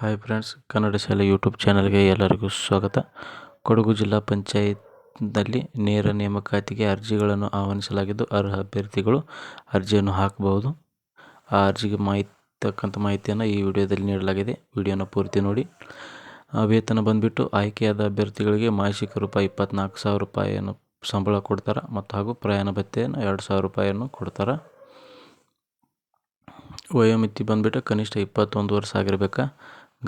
Hi friends, Kannada ಶಾಲೆ YouTube ಚಾನಲ್ಗೆ ಎಲ್ಲರಿಗೂ ಸ್ವಾಗತ. ಕೊಡಗು ಜಿಲ್ಲಾ ಪಂಚಾಯತ್ನಲ್ಲಿ ನೇರ ನೇಮಕಾತಿಗೆ ಅರ್ಜಿಗಳನ್ನು ಆಹ್ವಾನಿಸಲಾಗಿದ್ದು, ಅರ್ಹ ಅಭ್ಯರ್ಥಿಗಳು ಅರ್ಜಿಯನ್ನು ಹಾಕಬಹುದು. ಆ ಅರ್ಜಿಗೆ ಮಾಹಿತಿಯನ್ನು ಈ ವಿಡಿಯೋದಲ್ಲಿ ನೀಡಲಾಗಿದೆ. ವಿಡಿಯೋನ ಪೂರ್ತಿ ನೋಡಿ. ವೇತನ ಬಂದುಬಿಟ್ಟು ಆಯ್ಕೆಯಾದ ಅಭ್ಯರ್ಥಿಗಳಿಗೆ ಮಾಸಿಕ ರೂಪಾಯಿ 24,000 ರೂಪಾಯಿಯನ್ನು ಸಂಬಳ ಕೊಡ್ತಾರೆ ಮತ್ತು ಹಾಗೂ ಪ್ರಯಾಣ ಭತ್ಯೆಯನ್ನು 2,000 ರೂಪಾಯಿಯನ್ನು ಕೊಡ್ತಾರೆ. ವಯೋಮಿತಿ ಬಂದುಬಿಟ್ಟು ಕನಿಷ್ಠ 21 ವರ್ಷ ಆಗಿರಬೇಕಾ,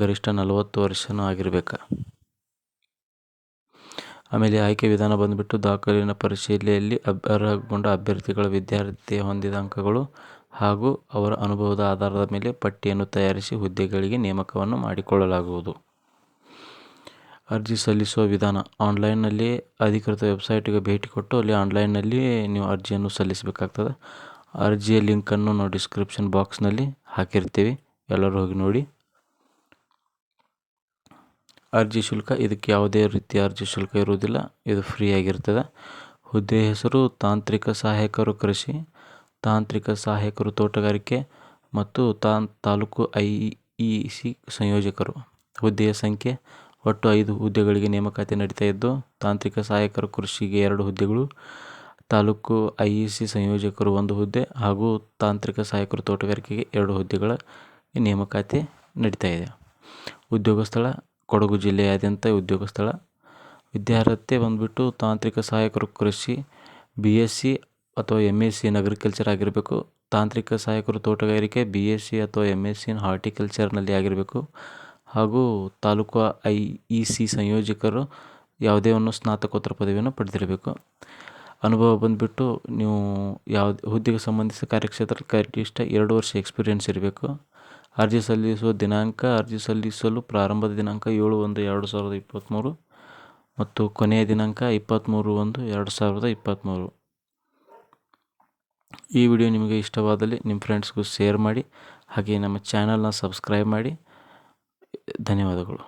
ಗರಿಷ್ಠ 40 ವರ್ಷನೂ ಆಗಿರಬೇಕಾ. ಆಮೇಲೆ ಆಯ್ಕೆ ವಿಧಾನ ಬಂದುಬಿಟ್ಟು ದಾಖಲಿನ ಪರಿಶೀಲನೆಯಲ್ಲಿ ಅರ್ಹಗೊಂಡ ಅಭ್ಯರ್ಥಿಗಳ ವಿದ್ಯಾರ್ಥಿ ಹೊಂದಿದ ಅಂಕಗಳು ಹಾಗೂ ಅವರ ಅನುಭವದ ಆಧಾರದ ಮೇಲೆ ಪಟ್ಟಿಯನ್ನು ತಯಾರಿಸಿ ಹುದ್ದೆಗಳಿಗೆ ನೇಮಕವನ್ನು ಮಾಡಿಕೊಳ್ಳಲಾಗುವುದು. ಅರ್ಜಿ ಸಲ್ಲಿಸುವ ವಿಧಾನ ಆನ್ಲೈನ್ನಲ್ಲಿ ಅಧಿಕೃತ ವೆಬ್ಸೈಟ್ಗೆ ಭೇಟಿ ಕೊಟ್ಟು ಅಲ್ಲಿ ಆನ್ಲೈನ್ನಲ್ಲಿ ನೀವು ಅರ್ಜಿಯನ್ನು ಸಲ್ಲಿಸಬೇಕಾಗ್ತದೆ. ಅರ್ಜಿಯ ಲಿಂಕನ್ನು ನಾವು ಡಿಸ್ಕ್ರಿಪ್ಷನ್ ಬಾಕ್ಸ್ನಲ್ಲಿ ಹಾಕಿರ್ತೀವಿ, ಎಲ್ಲರೂ ಹೋಗಿ ನೋಡಿ. ಅರ್ಜಿ ಶುಲ್ಕ, ಇದಕ್ಕೆ ಯಾವುದೇ ರೀತಿಯ ಅರ್ಜಿ ಶುಲ್ಕ ಇರುವುದಿಲ್ಲ, ಇದು ಫ್ರೀ ಆಗಿರ್ತದೆ. ಹುದ್ದೆ ಹೆಸರು ತಾಂತ್ರಿಕ ಸಹಾಯಕರು ಕೃಷಿ, ತಾಂತ್ರಿಕ ಸಹಾಯಕರು ತೋಟಗಾರಿಕೆ ಮತ್ತು ತಾಲೂಕು IEC ಸಂಯೋಜಕರು. ಹುದ್ದೆಯ ಸಂಖ್ಯೆ ಒಟ್ಟು 5 ಹುದ್ದೆಗಳಿಗೆ ನೇಮಕಾತಿ ನಡೀತಾ ಇದ್ದು, ತಾಂತ್ರಿಕ ಸಹಾಯಕರು ಕೃಷಿಗೆ 2 ಹುದ್ದೆಗಳು, ತಾಲೂಕು IEC ಸಂಯೋಜಕರು 1 ಹುದ್ದೆ ಹಾಗೂ ತಾಂತ್ರಿಕ ಸಹಾಯಕರು ತೋಟಗಾರಿಕೆಗೆ 2 ಹುದ್ದೆಗಳ ನೇಮಕಾತಿ ನಡೀತಾ ಇದೆ. ಉದ್ಯೋಗ ಸ್ಥಳ ಕೊಡಗು ಜಿಲ್ಲೆಯಾದ್ಯಂತ ಉದ್ಯೋಗ ಸ್ಥಳ. ವಿದ್ಯಾರ್ಹತೆ ಬಂದುಬಿಟ್ಟು ತಾಂತ್ರಿಕ ಸಹಾಯಕರು ಕೃಷಿ BSc ಅಥವಾ MSc ಇನ್ ಅಗ್ರಿಕಲ್ಚರ್ ಆಗಿರಬೇಕು. ತಾಂತ್ರಿಕ ಸಹಾಯಕರು ತೋಟಗಾರಿಕೆ BSc ಅಥವಾ MSc ಇನ್ ಹಾರ್ಟಿಕಲ್ಚರ್ನಲ್ಲಿ ಆಗಿರಬೇಕು. ಹಾಗೂ ತಾಲೂಕು IEC ಸಂಯೋಜಕರು ಯಾವುದೇ ಒಂದು ಸ್ನಾತಕೋತ್ತರ ಪದವಿಯನ್ನು ಪಡೆದಿರಬೇಕು. ಅನುಭವ ಬಂದುಬಿಟ್ಟು ನೀವು ಹುದ್ದೆಗೆ ಸಂಬಂಧಿಸಿದ ಕಾರ್ಯಕ್ಷೇತ್ರದಲ್ಲಿ ಕನಿಷ್ಠ 2 ವರ್ಷ ಎಕ್ಸ್ಪೀರಿಯೆನ್ಸ್ ಇರಬೇಕು. ಅರ್ಜಿ ಸಲ್ಲಿಸುವ ದಿನಾಂಕ, ಅರ್ಜಿ ಸಲ್ಲಿಸಲು ಪ್ರಾರಂಭದ ದಿನಾಂಕ 7/1/2023 ಮತ್ತು ಕೊನೆಯ ದಿನಾಂಕ 23/1/2023. ಈ ವಿಡಿಯೋ ನಿಮಗೆ ಇಷ್ಟವಾದಲ್ಲಿ ನಿಮ್ಮ ಫ್ರೆಂಡ್ಸ್ಗೂ ಶೇರ್ ಮಾಡಿ, ಹಾಗೆ ನಮ್ಮ ಚಾನಲ್ನ ಸಬ್ಸ್ಕ್ರೈಬ್ ಮಾಡಿ. ಧನ್ಯವಾದಗಳು.